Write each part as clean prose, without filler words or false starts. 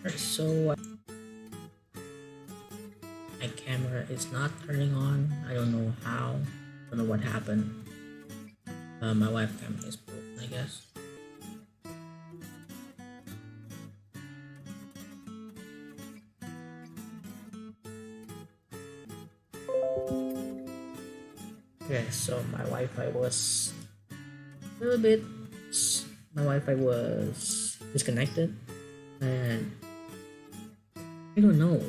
So my camera is not turning on. I don't know how. I don't know what happened. My webcam is broken, I guess. Okay, so my Wi-Fi was a little bit. My Wi-Fi was disconnected, and I don't know.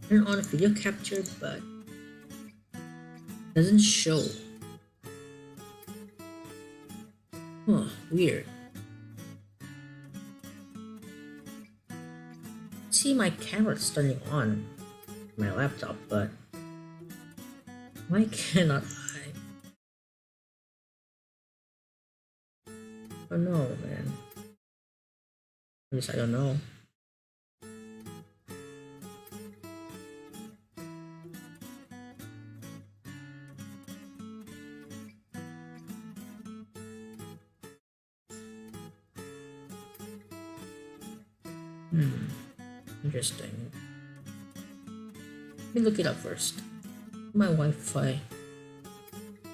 Turn on video capture, but doesn't show. Huh, weird. See, my camera's turning on my laptop, but why cannot I? I don't know, man. At least I don't know. Interesting. Let me look it up first. My Wi-Fi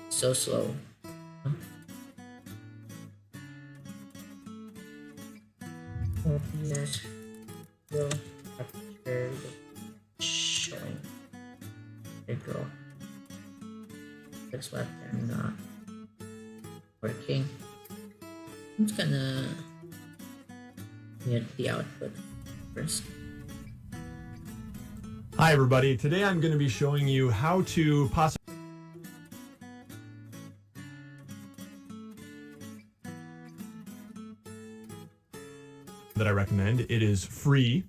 so slow. Huh? OBS will capture the showing. There you go. This webcam not working. I'm just gonna get the output first. Hi everybody, today I'm going to be showing you how to possibly that I recommend. It is free.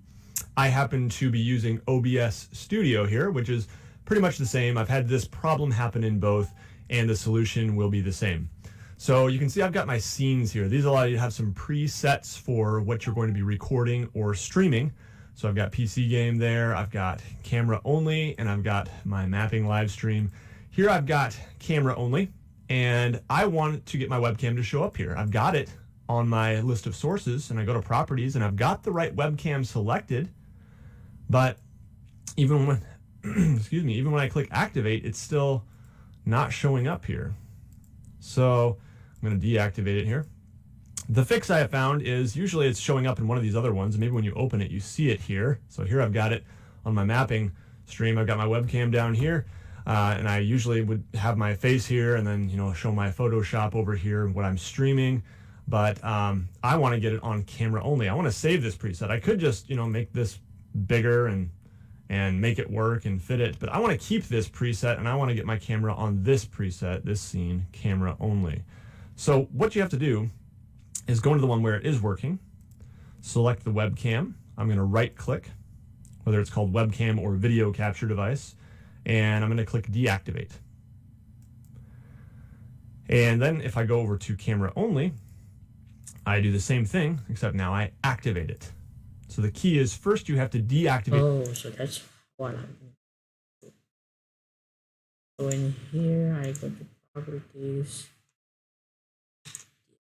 I happen to be using OBS Studio here, which is pretty much the same. I've had this problem happen in both, and the solution will be the same. So you can see I've got my scenes here. These allow you to have some presets for what you're going to be recording or streaming. So I've got PC game there, I've got camera only, and I've got my mapping live stream. Here I've got camera only, and I want to get my webcam to show up here. I've got it on my list of sources, and I go to properties, and I've got the right webcam selected, but even when, excuse me, even when I click activate, it's still not showing up here. So I'm going to deactivate it here. The fix I have found is usually it's showing up in one of these other ones. Maybe when you open it, you see it here. So here I've got it on my mapping stream. I've got my webcam down here, and I usually would have my face here and then, show my Photoshop over here, what I'm streaming. But I want to get it on camera only. I want to save this preset. I could just, make this bigger and make it work and fit it. But I want to keep this preset, and I want to get my camera on this preset, this scene, camera only. So what you have to do is go into the one where it is working, select the webcam. I'm going to right click, whether it's called webcam or video capture device, and I'm going to click deactivate. And then if I go over to camera only, I do the same thing, except now I activate it. So the key is first you have to deactivate. Oh, so that's what I'm doing. So in here, I go to properties.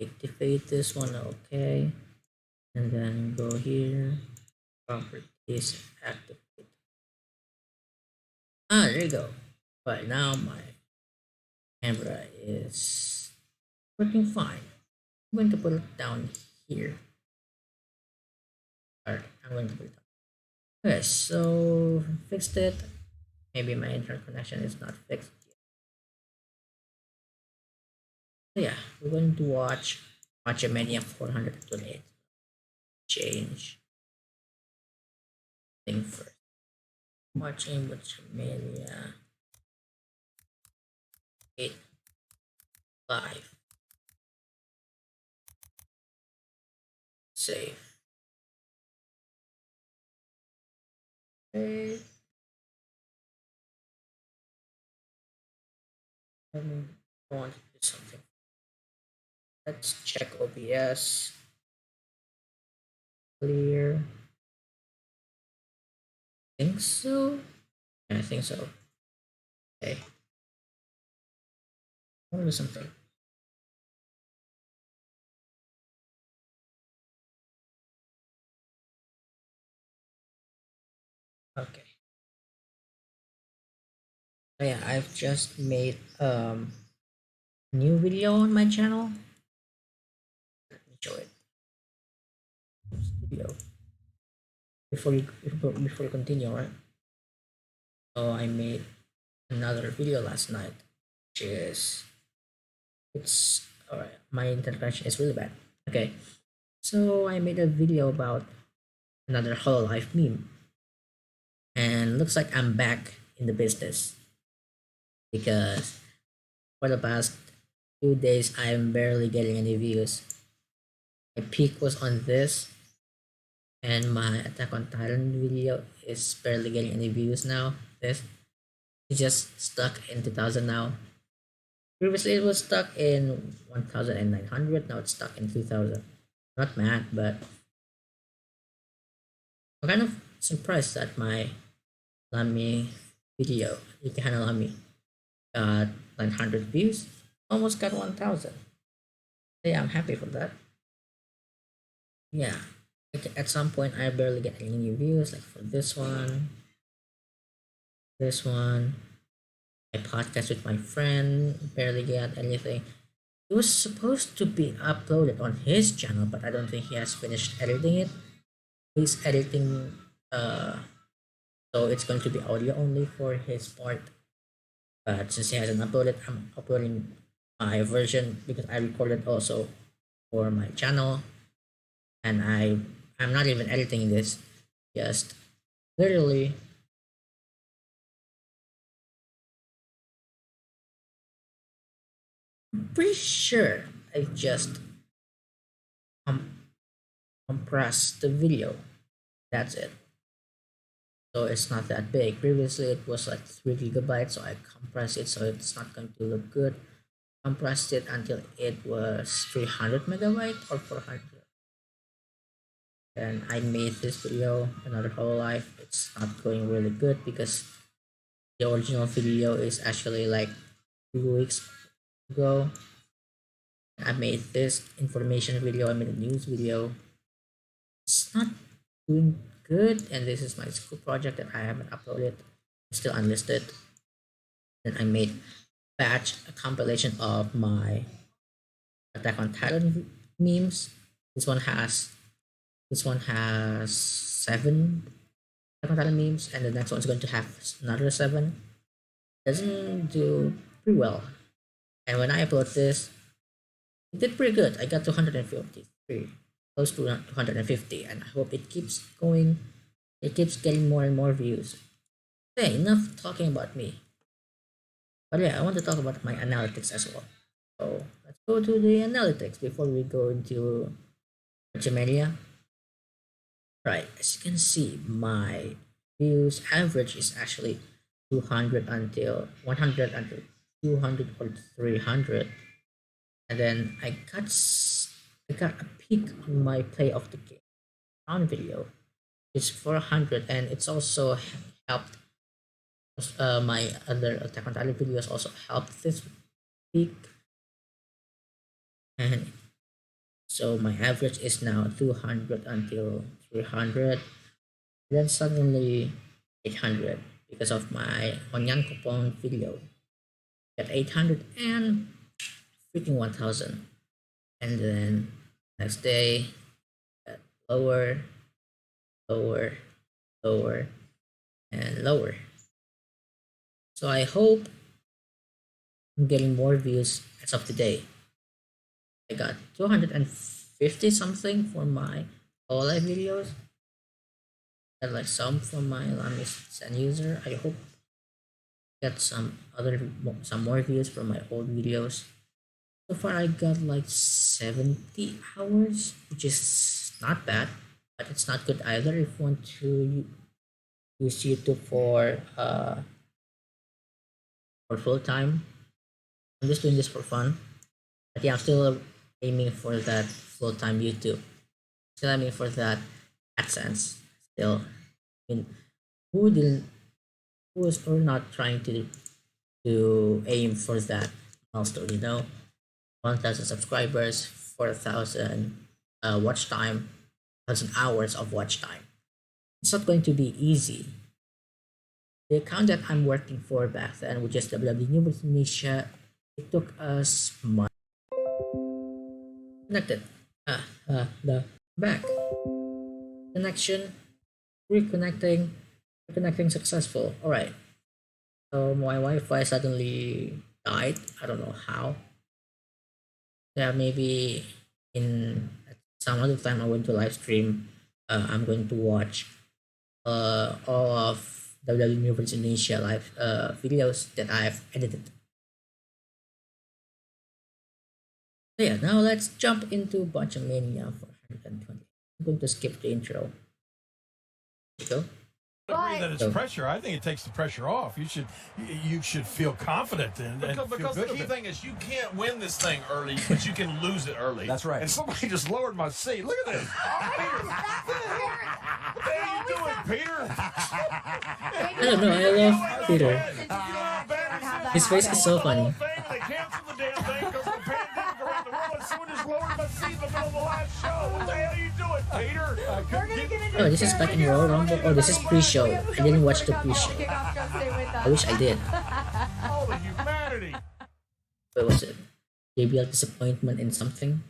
Activate this one, okay, and then go here, properties, activate. There you go. But now my camera is working fine. I'm going to put it down here. Alright, I'm going to put it down. Okay, so fixed it. Maybe my internet connection is not fixed. So yeah, we're going to watch Botchamania 428. Change thing first. Watching Botchamania 8 live. Save. Okay. I want to do something. Let's check OBS. Clear. Think so? Yeah, I think so. Okay. I want to do something. So yeah, I've just made new video on my channel. Let me show it. Studio. Before you continue, right? So I made another video last night, which is it's alright. My internet connection is really bad. Okay, so I made a video about another Hololive meme, and looks like I'm back in the business because for the past 2 days I'm barely getting any views. My peak was on this, and my Attack on Titan video is barely getting any views now. This is just stuck in 2000 now. Previously it was stuck in 1900, now it's stuck in 2000. Not mad, but I'm kind of surprised that my Lamy video, Ikehana Lamy, got 900 views, almost got 1000. Yeah, I'm happy for that. Yeah, at some point I barely get any new views, like for this one, my podcast with my friend, barely get anything. It was supposed to be uploaded on his channel, but I don't think he has finished editing it. He's editing, so it's going to be audio only for his part. But since he hasn't uploaded, I'm uploading my version because I recorded also for my channel, and I'm not even editing this, just literally I'm pretty sure I just com- compress the video. That's it. So it's not that big. Previously it was like 3 gigabytes, so I compressed it so it's not going to look good. Compressed it until it was 300 megabyte or 400. And I made this video, another whole life. It's not going really good because the original video is actually like 2 weeks ago. I made this information video, I made a news video. It's not doing good, and this is my school project that I haven't uploaded. It's still unlisted. Then I made a compilation of my Attack on Titan memes. This one has 7 Attack on Titan memes, and the next one's going to have another 7. Doesn't do pretty well. And when I upload this, it did pretty good. I got 253, close to 250, and I hope it keeps going. It keeps getting more and more views. Okay, enough talking about me. But yeah, I want to talk about my analytics as well. So let's go to the analytics before we go into Botchamania. Right, as you can see, my views average is actually 200 until 100 until 200 or 300, and then I got a peak on my play of the game on video. It's 400, and it's also helped. My other Attack on Titan videos also helped this peak, and so my average is now 200 until 300. Then suddenly 800 because of my Onyan coupon video. Got 800 and freaking 1000. And then next day, got lower, lower, lower, and lower. So I hope I'm getting more views as of today. I got 250 something for my live videos. Got like some from my Lamis and user. I hope get some more views from my old videos. So far I got like 70 hours, which is not bad, but it's not good either if you want to use YouTube for full time. I'm just doing this for fun. But yeah, I'm still aiming for that full time YouTube. Still aiming for that AdSense. Still, I mean, who didn't? Who is not trying to aim for that milestone? 1,000 subscribers, 4,000 watch time, 1,000 hours of watch time. It's not going to be easy. the account that I'm working for back then, which is WWE New Indonesia, it took us months. Connected. The back. Connection. Reconnecting successful. Alright. So my Wi-Fi suddenly died. I don't know how. Yeah, maybe in some other time I went to live stream. I'm going to watch all of WWE Universe Indonesia live videos that I've edited. So yeah, now let's jump into Botchamania for 120. I'm going to skip the intro. There you go. I agree that it's pressure. I think it takes the pressure off. You should feel confident and because feel the key thing is you can't win this thing early, but you can lose it early. That's right. And somebody just lowered my seat. Look at this. What the hell are you doing, Peter? I don't know, I love Peter. His face is so funny. They canceled the damn thing because of the pandemic around the world, and someone just lowered my seat in the middle of the live show. What the hell are you doing, Peter? Oh, this is back in Royal Rumble. Oh, this is pre-show. I didn't watch the pre-show. I wish I did. All the humanity. What was it? JBL disappointment in something?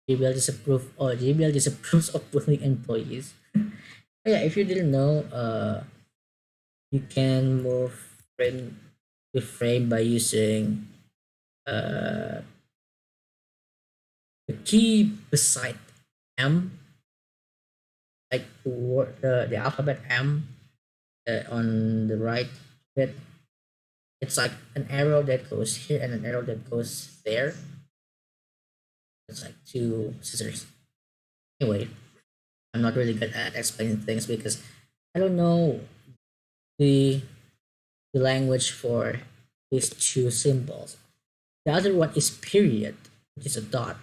JBL disapproves of bullying employees. Yeah, if you didn't know, you can move frame to frame by using the key beside M, like the alphabet M on the right bit. It's like an arrow that goes here and an arrow that goes there. It's like two scissors. Anyway, I'm not really good at explaining things because I don't know the language for these two symbols. The other one is period, which is a dot.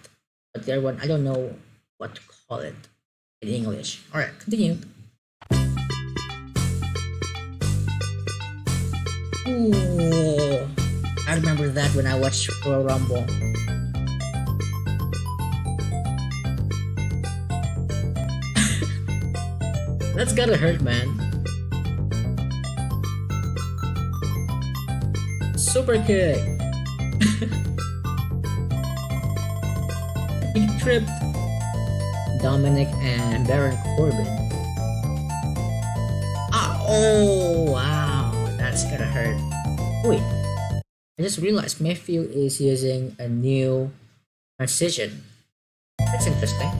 But the other one, I don't know what to call it in English. Alright, continue. Ooh, I remember that when I watched Royal Rumble. That's gotta hurt, man. Super kick. He tripped Dominic and Baron Corbin. Oh wow, that's gonna hurt. Wait, I just realized Matthew is using a new transition. That's interesting.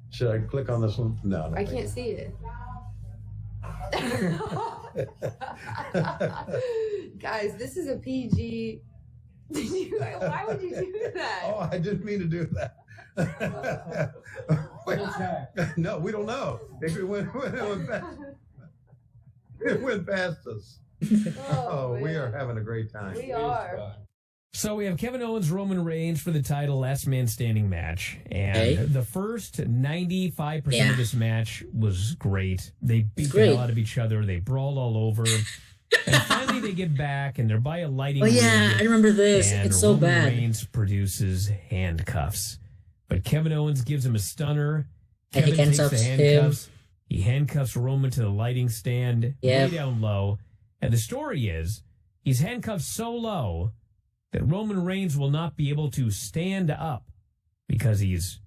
Should I click on this one? No. I can't see it. Guys, this is a PG. Why would you do that? Oh, I didn't mean to do that. No, we don't know. It went past. It went past us. Oh, we are having a great time. We are. So we have Kevin Owens, Roman Reigns for the title, last man standing match. And the first 95% of this match was great. They beat the hell out of each other. They brawled all over. And finally they get back and they're by a lighting rig. I remember this. It's so Roman bad. Reigns produces handcuffs. But Kevin Owens gives him a stunner. And he Kevin takes the handcuffs handcuffs. him. He handcuffs Roman to the lighting stand, way down low. And the story is, he's handcuffed so low that Roman Reigns will not be able to stand up because he's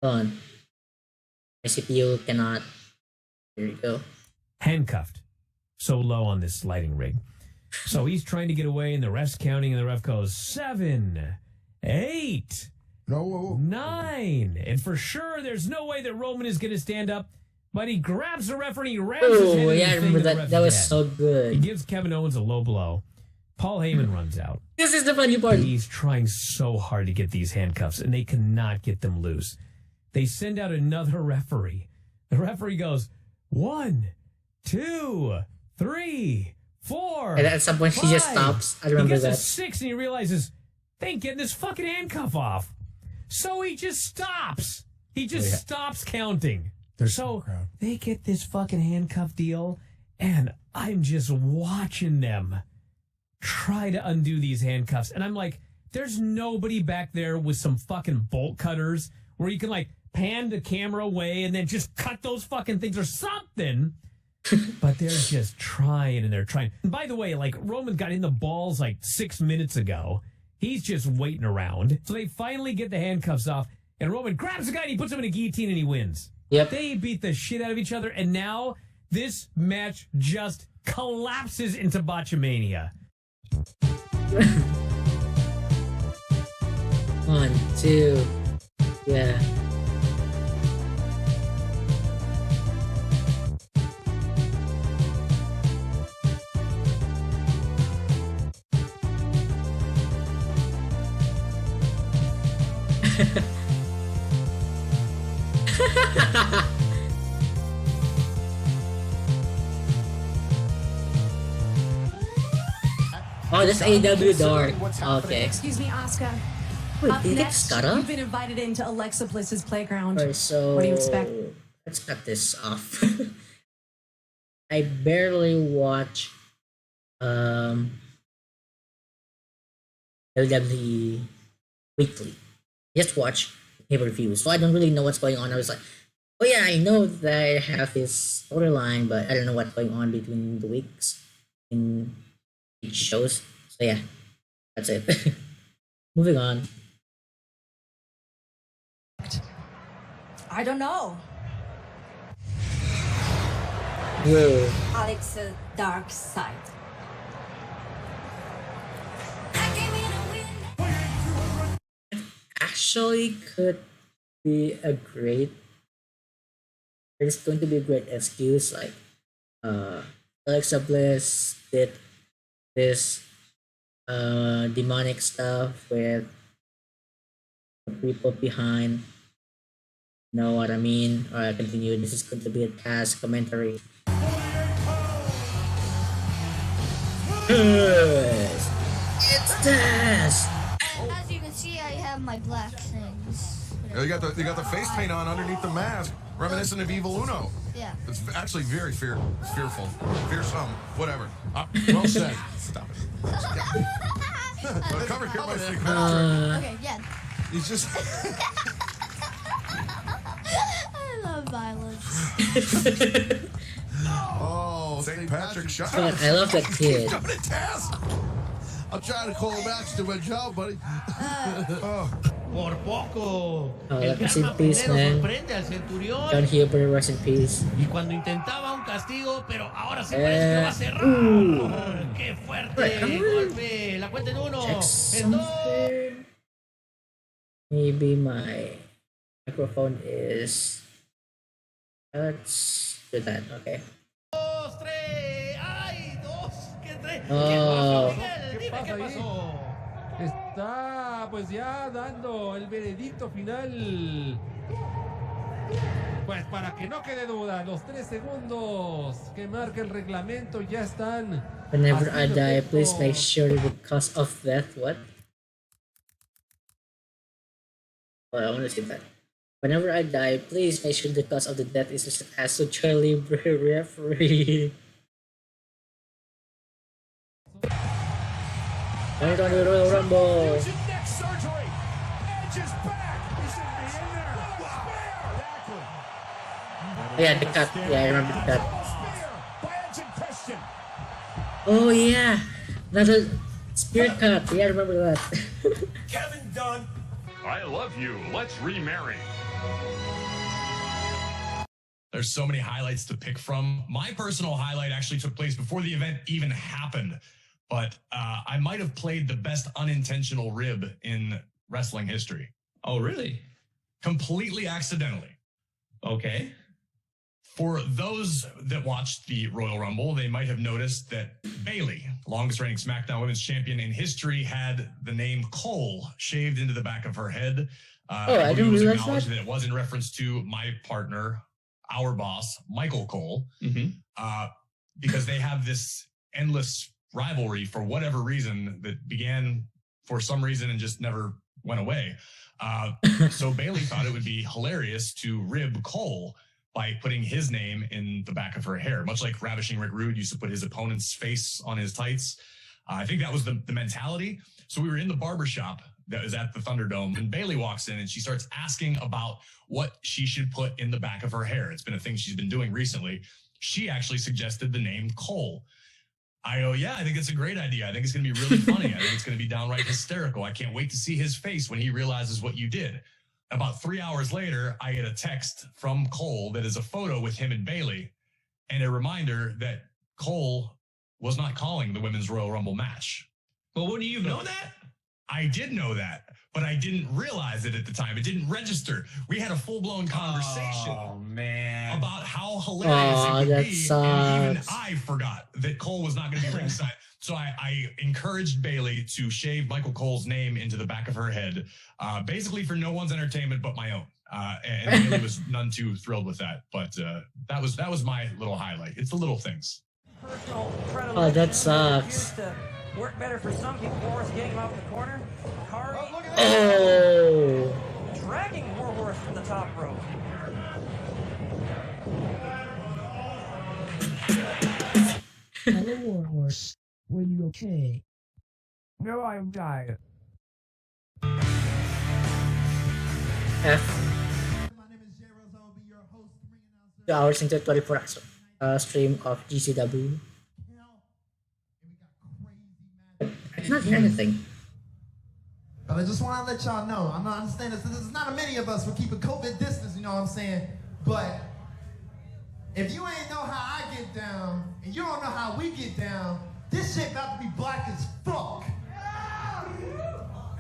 on. My CPU cannot. Here you go. handcuffed so low on this lighting rig. So he's trying to get away, and the ref's counting, and the ref goes 7, 8, 9. And for sure, there's no way that Roman is going to stand up, but he grabs the ref and he rams his head in the I remember that. That was so good. He gives Kevin Owens a low blow. Paul Heyman runs out. This is the funny part. He's trying so hard to get these handcuffs, and they cannot get them loose. They send out another referee. The referee goes, 1, 2, 3, 4. And at some point, 5. He just stops. I remember he gets that. A 6, and he realizes they ain't getting this fucking handcuff off. So he just stops. He just stops counting. So they get this fucking handcuff deal, and I'm just watching them try to undo these handcuffs. And I'm like, there's nobody back there with some fucking bolt cutters where you can like pan the camera away and then just cut those fucking things or something. But they're just trying and they're trying. And by the way, like Roman got in the balls like 6 minutes ago. He's just waiting around. So they finally get the handcuffs off and Roman grabs the guy and he puts him in a guillotine and he wins. Yep. They beat the shit out of each other. And now this match just collapses into Botchamania. 1, 2. Yeah. Oh, this AW Dark. Okay. Excuse me, Oscar. Wait, Up did it get next, cut off? you've been invited into Alexa Bliss's playground. Alright, so What do you expect? let's cut this off. I barely watch WWE weekly. Just watch paper reviews, so I don't really know what's going on. I was like, oh yeah, I know that I have this storyline, but I don't know what's going on between the weeks in each shows. So yeah, that's it. Moving on. I don't know. Whoa. Alex's dark side. Actually could be a great, it's going to be a great excuse, like Alexa Bliss did this demonic stuff with the people behind, know what I mean? Alright, continue. This is going to be a task commentary. Yes! It's Taz! As you can see, I have my black things. You got the face paint on underneath the mask, reminiscent of Evil Uno. Yeah. It's actually very fearful, fearsome, whatever. Well said. Stop it. Cover here, my secret. Okay, yeah. He's just. I love violence. Oh, St. Patrick shot. God, I love that kid. Jumping at Taz. I'm trying to call him back to my job, buddy. Por poco. Oh, El rest in gran peace, papelero man. sorprende al centurión. John Huber, rest in peace. Y cuando intentaba un castigo, pero ahora se parece que va a cerrar. ¡Qué fuerte golpe! La cuenta en 1, Check en 2. something. Maybe my microphone is. Let's do that. Okay. 2, 3. ¡Ay! 2, ¿qué 3? Oh. ¿Qué pasó, Miguel? Dime qué pasó. Está pues ya dando el veredicto final. Pues para que no quede duda, los 3 segundos que marca el reglamento ya están. Whenever I die, please make sure the cause of death. What? Oh, I want to see that. Whenever I die, please make sure the cause of the death is listed as a Charlie referee. Right on the Royal Rumble. Neck surgery. Edge is back. He should be in there. Yeah, the cut. Yeah, I remember the cut. By Edge and Christian. Oh yeah, another spirit cut. Yeah, I remember that. Kevin Dunn. I love you. Let's remarry. There's so many highlights to pick from. My personal highlight actually took place before the event even happened, but I might have played the best unintentional rib in wrestling history. Oh, really? Completely accidentally. Okay. For those that watched the Royal Rumble, they might have noticed that Bayley, longest reigning SmackDown Women's Champion in history, had the name Cole shaved into the back of her head. I didn't realize that it was in reference to my partner, our boss, Michael Cole, because they have this endless rivalry for whatever reason that began for some reason and just never went away. So Bayley thought it would be hilarious to rib Cole by putting his name in the back of her hair, much like Ravishing Rick Rude used to put his opponent's face on his tights. I think that was the mentality. So we were in the barbershop that was at the Thunderdome, and Bailey walks in and she starts asking about what she should put in the back of her hair. It's been a thing she's been doing recently. She actually suggested the name Cole. I go, yeah, I think it's a great idea. I think it's going to be really funny. I think it's going to be downright hysterical. I can't wait to see his face when he realizes what you did. About 3 hours later, I get a text from Cole that is a photo with him and Bailey and a reminder that Cole was not calling the Women's Royal Rumble match. But wouldn't you know that? I did know that, but I didn't realize it at the time. It didn't register. We had a full-blown conversation about how hilarious it would be, and even I forgot that Cole was not going to be ringside. So I encouraged Bailey to shave Michael Cole's name into the back of her head, basically for no one's entertainment but my own. And Bailey was none too thrilled with that. But that was my little highlight. It's the little things. Oh, that sucks. Work better for some people. Warhorse getting him off the corner. Oh. Dragging Warhorse from the top rope. Hello, Warhorse. Were you okay? No, I'm dying. F. 2 hours into 24 hours stream of GCW. I not hear anything. But I just want to let y'all know, I'm not understanding this. There's not many of us for keeping COVID distance, you know what I'm saying? But if you ain't know how I get down, and you don't know how we get down, this shit about to be black as fuck.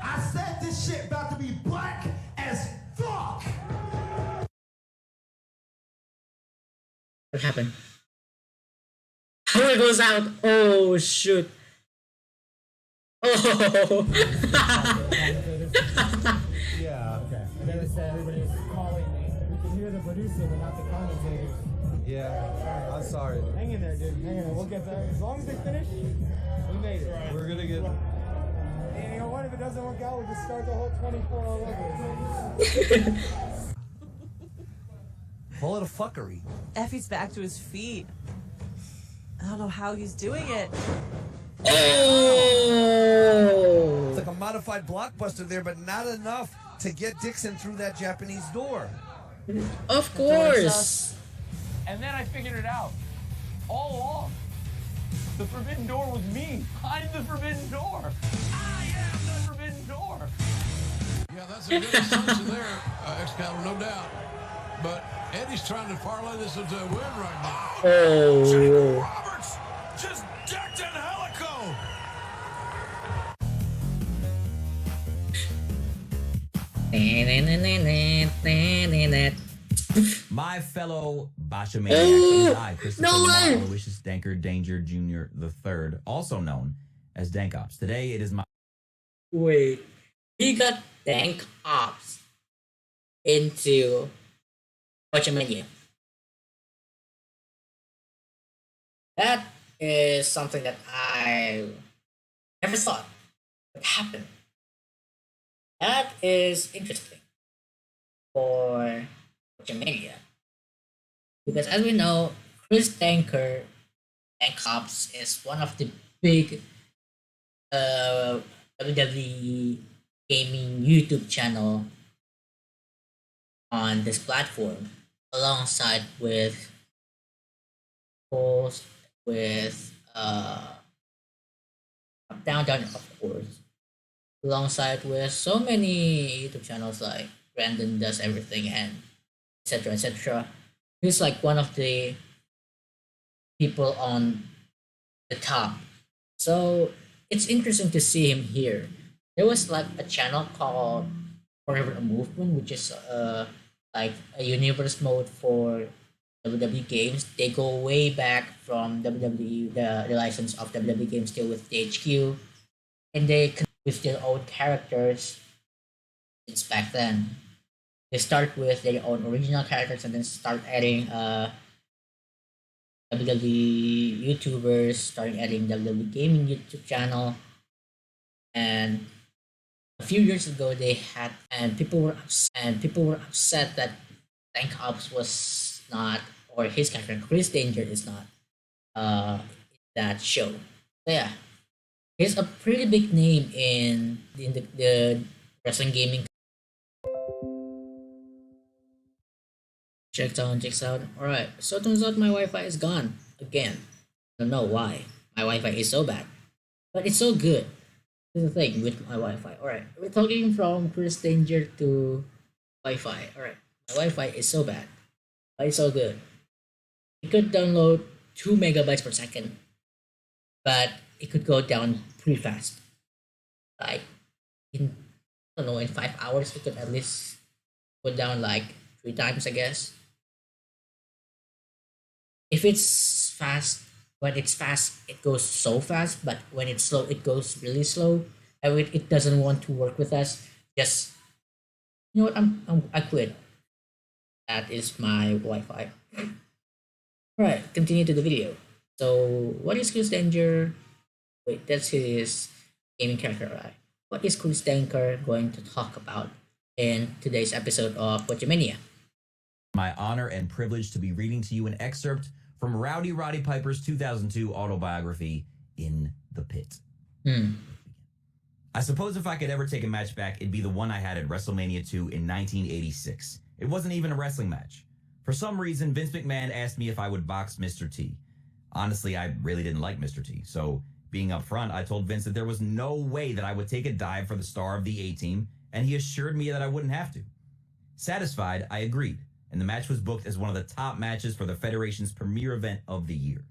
I said this shit about to be black as fuck. What happened? How it goes out? Oh shoot. Oh. Yeah, okay. And then everybody's calling me. We can hear the producer, but not the commentators. Yeah, I'm sorry. Hang in there, dude. Hang in there. We'll get there. As long as they finish, we made it. We're gonna get. And you know what? If it doesn't work out, we'll just start the whole 24 all over. Call it a fuckery. Effie's back to his feet. I don't know how he's doing it. Oh! It's like a modified blockbuster there, but not enough to get Dixon through that Japanese door. Of course. And then I figured it out. All along. The forbidden door was me. I'm the forbidden door. I am the forbidden door. Yeah, that's a good assumption there, Excalibur, no doubt. But Eddie's trying to parlay this into a win right now. Oh. Roberts just decked in Helico. My fellow Botchamania and I, Christopher No way! Aloysius Danker Danger Jr. III, also known as Dank Ops. Today it is my... Wait. He got Dank Ops into Botchamania. That is something that I never thought would happen. That is interesting for Botchamania. Because as we know, Chris Danker, Dank Ops, is one of the big WWE gaming YouTube channel on this platform, alongside with Down of course, alongside with so many YouTube channels like Brandon Does Everything and etc. etc. He's like one of the people on the top. So it's interesting to see him here. There was like a channel called Forever a Movement, which is like a universe mode for WWE games. They go way back from WWE, the license of WWE games still with the HQ, and they connect with their own characters since back then. They start with their own original characters and then start adding WWE YouTubers, starting adding WWE gaming YouTube channel. And a few years ago they had, and people were upset that Dank Ops was not, or his character Chris Danger is not that show. So yeah, he's a pretty big name in the wrestling gaming. Checks out. Alright, so turns out my Wi-Fi is gone again. I don't know why. My Wi-Fi is so bad. But it's so good. This is the thing with my Wi-Fi. Alright, we're talking from Chris Danger to Wi-Fi. Alright, my Wi-Fi is so bad. But it's so good. It could download 2 megabytes per second. But it could go down pretty fast. Like, in, I don't know, in 5 hours, it could at least go down like 3 times, I guess. If it's fast, when it's fast, it goes so fast, but when it's slow, it goes really slow. And when it doesn't want to work with us, just, you know what, I quit. That is my Wi-Fi. Alright, continue to the video. So, what is Chris Danger? Wait, that's his gaming character, right? What is Chris Danger going to talk about in today's episode of Botchamania? My honor and privilege to be reading to you an excerpt from Rowdy Roddy Piper's 2002 autobiography, In the Pit. I suppose if I could ever take a match back, it'd be the one I had at WrestleMania 2 in 1986. It wasn't even a wrestling match. For some reason, Vince McMahon asked me if I would box Mr. T. Honestly, I really didn't like Mr. T, so being upfront, I told Vince that there was no way that I would take a dive for the star of the A-Team, and he assured me that I wouldn't have to. Satisfied, I agreed, and the match was booked as one of the top matches for the Federation's premier event of the year.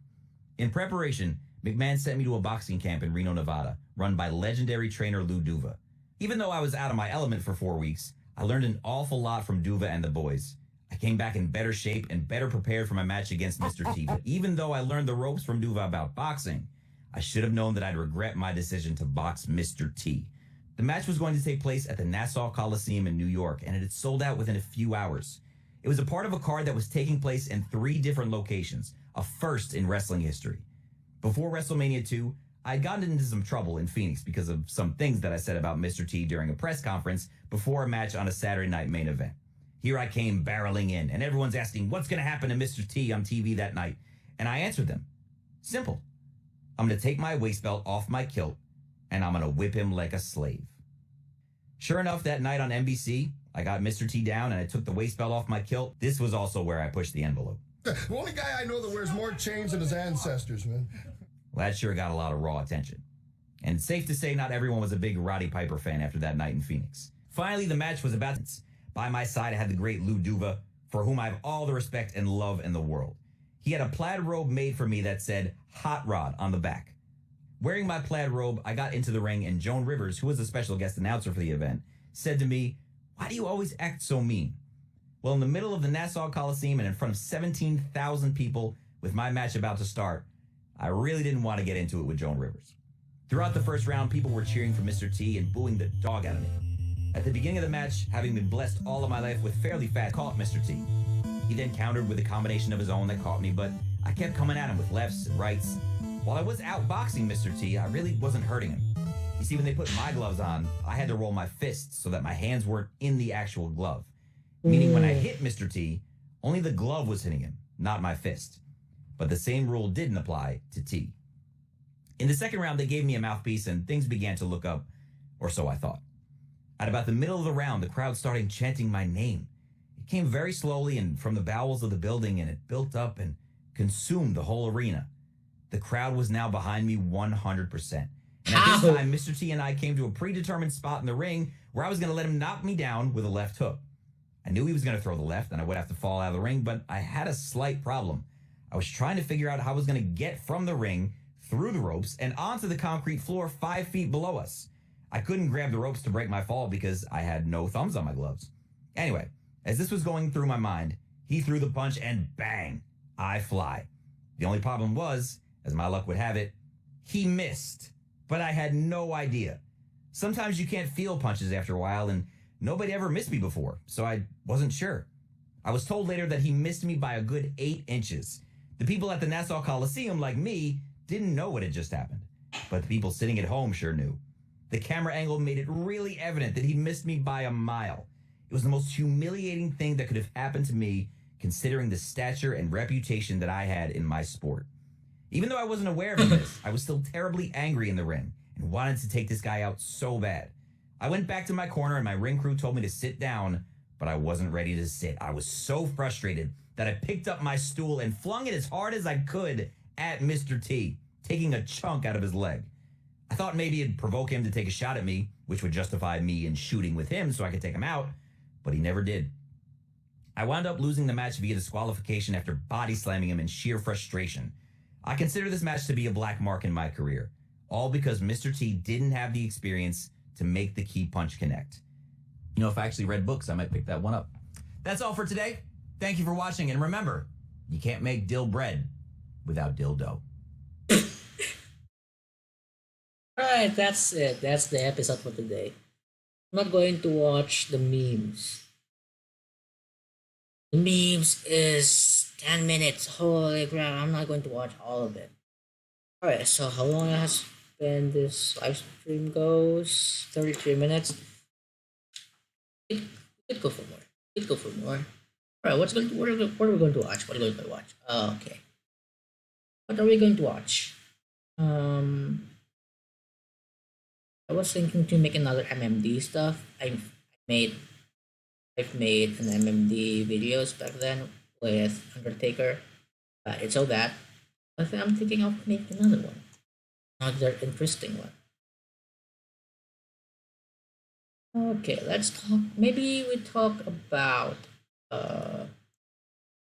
In preparation, McMahon sent me to a boxing camp in Reno, Nevada, run by legendary trainer Lou Duva. Even though I was out of my element for 4 weeks, I learned an awful lot from Duva and the boys. I came back in better shape and better prepared for my match against Mr. T. But even though I learned the ropes from Duva about boxing, I should have known that I'd regret my decision to box Mr. T. The match was going to take place at the Nassau Coliseum in New York, and it had sold out within a few hours. It was a part of a card that was taking place in 3 different locations, a first in wrestling history. Before WrestleMania 2, I'd gotten into some trouble in Phoenix because of some things that I said about Mr. T during a press conference before a match on a Saturday night main event. Here I came barreling in, and everyone's asking what's going to happen to Mr. T on TV that night. And I answered them. Simple. I'm going to take my waist belt off my kilt, and I'm going to whip him like a slave. Sure enough, that night on NBC, I got Mr. T down, and I took the waist belt off my kilt. This was also where I pushed the envelope. The only guy I know that wears more chains than his ancestors, man. Well, that sure got a lot of raw attention. And it's safe to say not everyone was a big Roddy Piper fan after that night in Phoenix. Finally, the match was about... By my side, I had the great Lou Duva, for whom I have all the respect and love in the world. He had a plaid robe made for me that said Hot Rod on the back. Wearing my plaid robe, I got into the ring, and Joan Rivers, who was a special guest announcer for the event, said to me, "Why do you always act so mean?" Well, in the middle of the Nassau Coliseum and in front of 17,000 people with my match about to start, I really didn't want to get into it with Joan Rivers. Throughout the first round, people were cheering for Mr. T and booing the dog out of me. At the beginning of the match, having been blessed all of my life with fairly fast, caught Mr. T. He then countered with a combination of his own that caught me, but I kept coming at him with lefts and rights. While I was outboxing Mr. T, I really wasn't hurting him. You see, when they put my gloves on, I had to roll my fists so that my hands weren't in the actual glove. Meaning when I hit Mr. T, only the glove was hitting him, not my fist. But the same rule didn't apply to T. In the second round, they gave me a mouthpiece and things began to look up, or so I thought. At about the middle of the round, the crowd started chanting my name. It came very slowly and from the bowels of the building, and it built up and consumed the whole arena. The crowd was now behind me 100%. And at this time, Mr. T and I came to a predetermined spot in the ring where I was going to let him knock me down with a left hook. I knew he was going to throw the left and I would have to fall out of the ring, but I had a slight problem. I was trying to figure out how I was going to get from the ring, through the ropes, and onto the concrete floor 5 feet below us. I couldn't grab the ropes to break my fall because I had no thumbs on my gloves. Anyway, as this was going through my mind, he threw the punch and bang, I fly. The only problem was, as my luck would have it, he missed, but I had no idea. Sometimes you can't feel punches after a while, and nobody ever missed me before, so I wasn't sure. I was told later that he missed me by a good 8 inches. The people at the Nassau Coliseum, like me, didn't know what had just happened, but the people sitting at home sure knew. The camera angle made it really evident that he missed me by a mile. It was the most humiliating thing that could have happened to me, considering the stature and reputation that I had in my sport. Even though I wasn't aware of this, I was still terribly angry in the ring and wanted to take this guy out so bad. I went back to my corner and my ring crew told me to sit down, but I wasn't ready to sit. I was so frustrated that I picked up my stool and flung it as hard as I could at Mr. T, taking a chunk out of his leg. I thought maybe it'd provoke him to take a shot at me, which would justify me in shooting with him so I could take him out, but he never did. I wound up losing the match via disqualification after body slamming him in sheer frustration. I consider this match to be a black mark in my career, all because Mr. T didn't have the experience to make the key punch connect. You know, if I actually read books, I might pick that one up. That's all for today. Thank you for watching, and remember, you can't make dill bread without dildo. Alright, that's it. That's the episode for today. I'm not going to watch the memes. The memes is 10 minutes. Holy crap, I'm not going to watch all of it. Alright, so how long has been this live stream goes? 33 minutes. It could go for more. It could go for more. Alright, what are we going to watch? What are we going to watch? Oh, okay. What are we going to watch? I was thinking to make another MMD stuff. I've made an MMD videos back then with Undertaker, but it's so bad. I think I'm thinking of making another one, another interesting one. Okay, let's talk. Maybe we talk about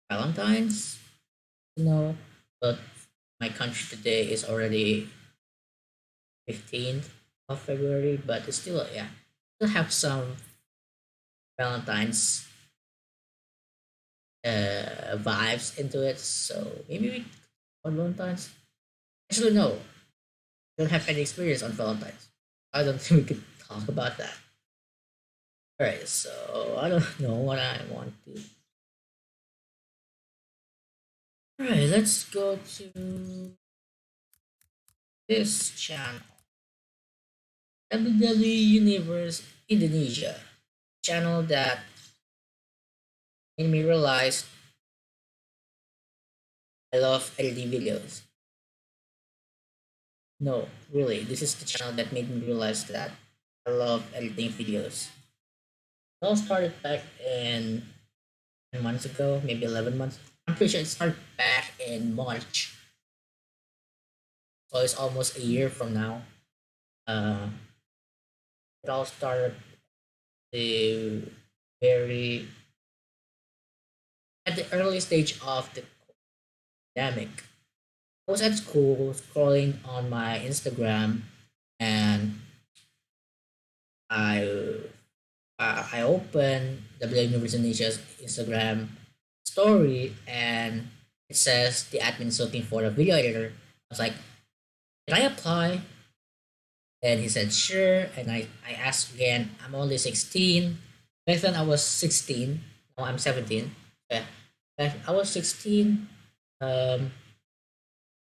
Valentine's. But my country today is already 15th of February, but it's still still have some Valentine's vibes into it. So maybe we on Valentine's. Actually, no, I don't have any experience on Valentine's. I don't think we could talk about that. All right, so I don't know what I want to. All right, let's go to this channel. WWE Universe Indonesia, channel that made me realize I love editing videos. No, really, this is the channel that made me realize that I love editing videos. It all started back in 10 months ago, maybe 11 months. I'm pretty sure it started back in March. So it's almost a year from now. It all started the at the early stage of the pandemic. I was at school scrolling on my Instagram, and I opened WWE Universe Indonesia's Instagram story, and it says the admin is looking for a video editor. I was like, "Can I apply?" And he said, "Sure." And I asked again. I'm only 16. Back then I was 16. Now I'm 17. Yeah. Back I was 16.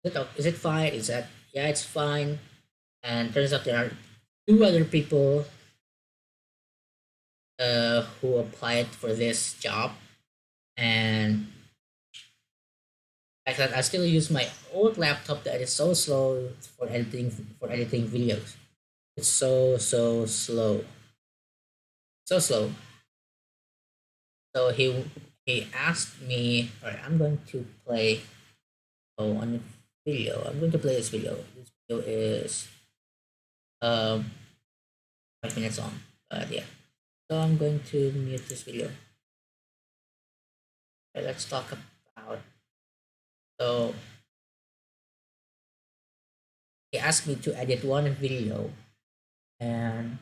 Is it fine? Is that yeah? It's fine. And turns out there are 2 other people who applied for this job, and like that I still use my old laptop that is so slow for editing videos. It's so slow. So slow. So he asked me, alright, I'm going to play on the video. I'm going to play this video. This video is 5 minutes long. But yeah. So I'm going to mute this video. Okay, let's talk about. So he asked me to edit one video, and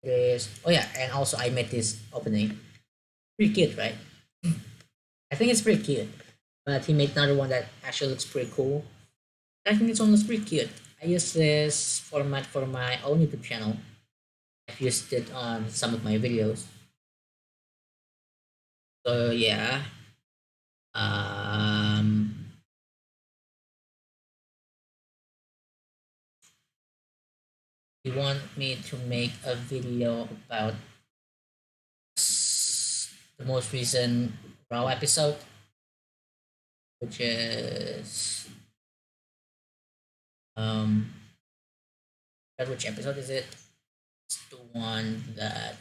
it is and also I made this opening. Pretty cute, right? I think it's pretty cute. But he made another one that actually looks pretty cool. I think this one looks pretty cute. I use this format for my own YouTube channel. I've used it on some of my videos. So yeah. You want me to make a video about the most recent Raw episode, which is which episode is it? It's the one that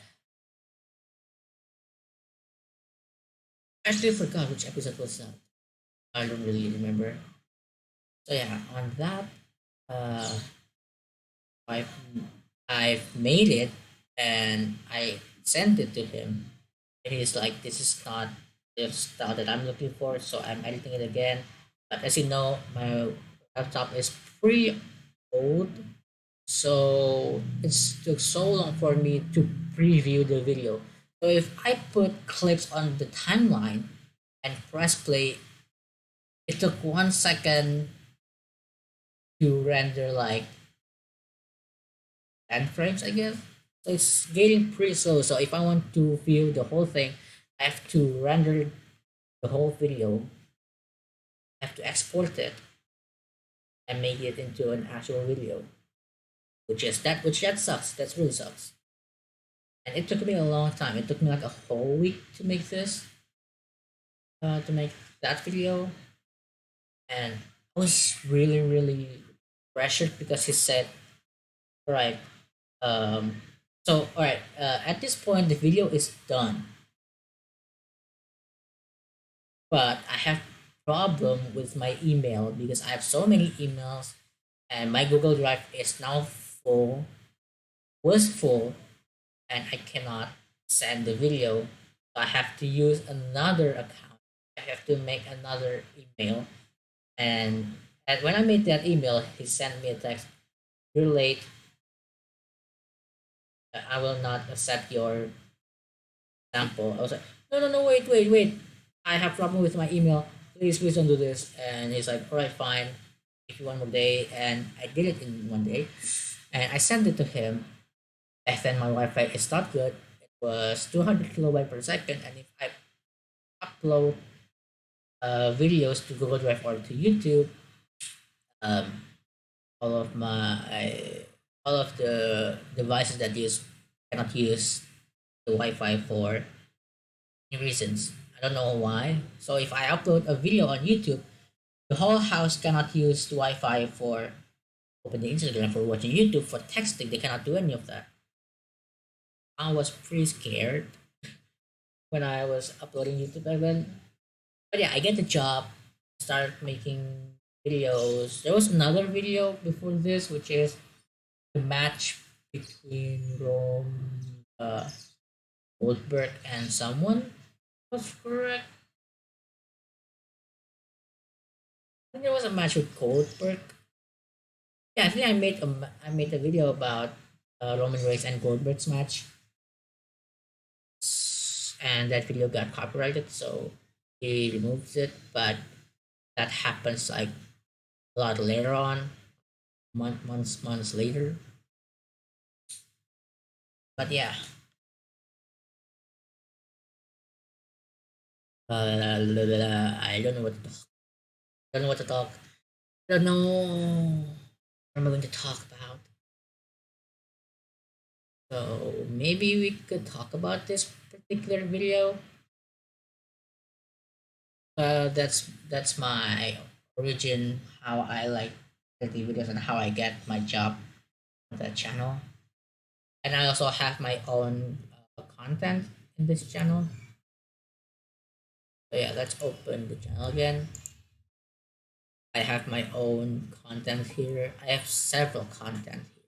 I actually forgot which episode was that. I don't really remember. So yeah, on that, uh, I've I've made it and I sent it to him. And he's like, "This is not the style that I'm looking for," so I'm editing it again. But as you know, my laptop is pretty old, so it took so long for me to preview the video. So if I put clips on the timeline and press play, it took 1 second to render like 10 frames, I guess. So it's getting pretty slow. So if I want to view the whole thing, I have to render the whole video. I have to export it and make it into an actual video. Which that sucks. That really sucks. And it took me a long time. It took me like a whole week to make this. To make that video. And I was really, really pressured because he said, alright, at this point the video is done. But I have problem with my email because I have so many emails and my Google Drive is now full, was full, and I cannot send the video. So I have to use another account. I have to make another email. And when I made that email, he sent me a text, "You're late. I will not accept your sample." I was like, no, wait. I have problem with my email. Please don't do this. And he's like, alright, fine. If you 1 more day. And I did it in 1 day. And I sent it to him. And then my Wi-Fi is not good. It was 200 kilobytes per second. And if I upload videos to Google Drive or to YouTube, all of the devices that use cannot use the Wi-Fi for any reasons. I don't know why. So if I upload a video on YouTube, the whole house cannot use the Wi-Fi for opening Instagram, for watching YouTube, for texting. They cannot do any of that. I was pretty scared when I was uploading YouTube back then. But yeah, I get the job, start making videos. There was another video before this, which is the match between Goldberg and someone. Was correct. I think there was a match with Goldberg. Yeah, I think I made a video about Roman Reigns and Goldberg's match, and that video got copyrighted, so he removes it. But that happens like a lot later on, months later. But yeah. I don't know what to talk. I don't know what to talk. I don't know what am I going to talk about. So maybe we could talk about this particular video. That's my origin, how I like the videos and how I get my job on that channel. And I also have my own content in this channel. So yeah, let's open the channel again. I have my own content here. I have several content here.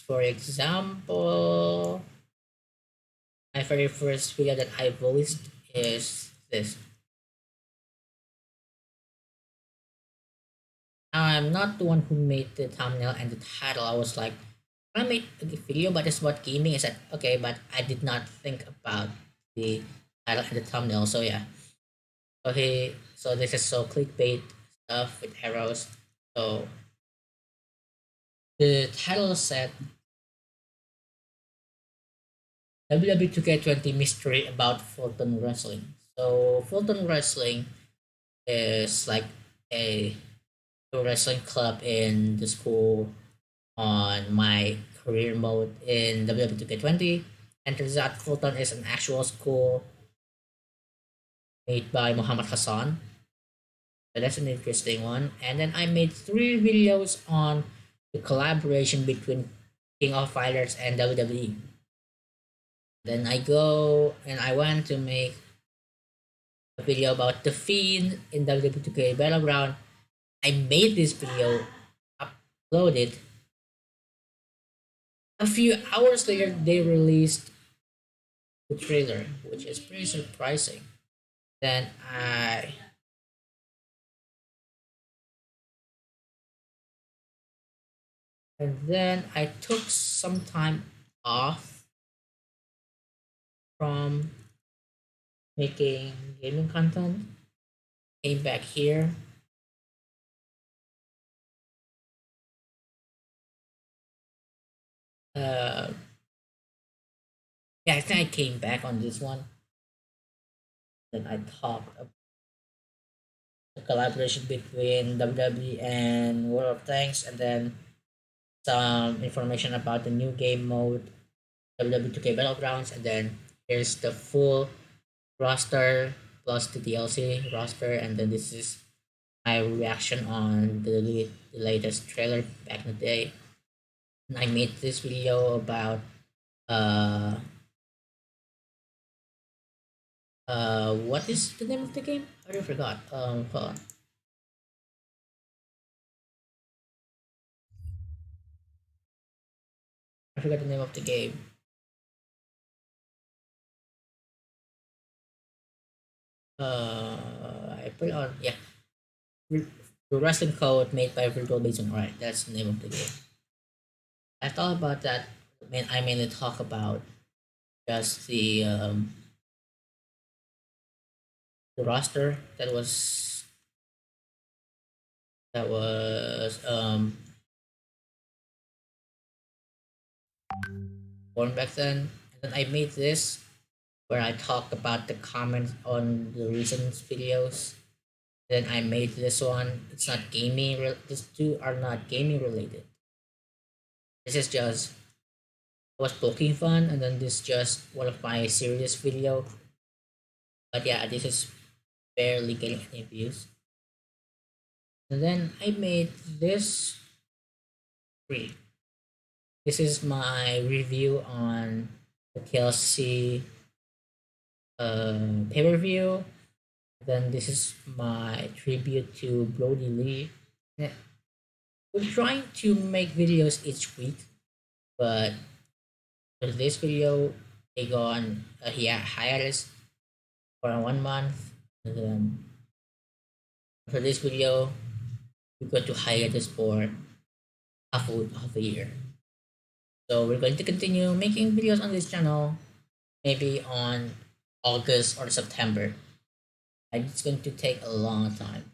For example, my very first video that I voiced is this. Now, I'm not the one who made the thumbnail and the title. I was like, I made a video, but it's about gaming. I said, okay, but I did not think about the title and the thumbnail. So yeah. So this is so clickbait stuff with arrows. So the title said WWE 2K20 mystery about Fulton Wrestling. So Fulton Wrestling is like a wrestling club in the school on my career mode in WWE 2K20. And turns out Fulton is an actual school made by Muhammad Hassan. So that's an interesting one. And then I made 3 videos on the collaboration between King of Fighters and WWE. Then I went to make a video about the Fiend in WWE 2K Battleground. I made this video, uploaded. A few hours later, they released the trailer, which is pretty surprising. Then I took some time off from making gaming content. Came back here. Yeah, I think I came back on this one. Then I talked about the collaboration between WWE and World of Tanks, and then some information about the new game mode, WWE 2K Battlegrounds, and then here's the full roster plus the DLC roster, and then this is my reaction on the latest trailer back in the day. And I made this video about what is the name of the game? I forgot. Hold on. I forgot the name of the game. I put it on, yeah. The wrestling code made by Virtual Basin. Alright, that's the name of the game. I thought about that. I mainly talk about just the roster that was born back then. And then I made this where I talk about the comments on the recent videos. Then I made this one. It's not gaming. These two are not gaming related. This is just was poking fun, and then this is just one of my serious video. But yeah, this is barely getting any views. And then I made this free. This is my review on the TLC pay-per-view. Then this is my tribute to Brody Lee. Yeah. We're trying to make videos each week, but for this video, they go on a hiatus for 1 month, and then for this video, we go to hiatus for half a year. So we're going to continue making videos on this channel, maybe on August or September. And it's going to take a long time.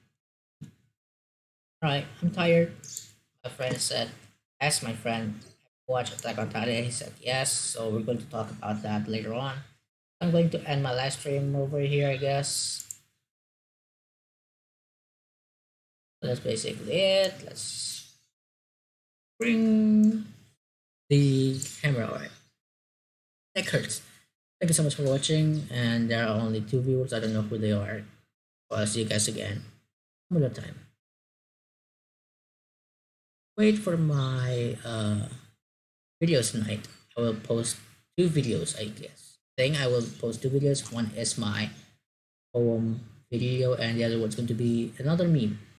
Alright, I'm tired. My friend said, ask my friend, watch Attack on Titan. He said yes, so we're going to talk about that later on. I'm going to end my live stream over here, I guess. So that's basically it. Let's bring the camera away. Neck hurts. Thank you so much for watching, and there are only 2 viewers. I don't know who they are. Well, I'll see you guys again another time. Wait for my videos tonight. I will post 2 videos, I guess. I think I will post 2 videos. One is my poem video, and the other one's going to be another meme.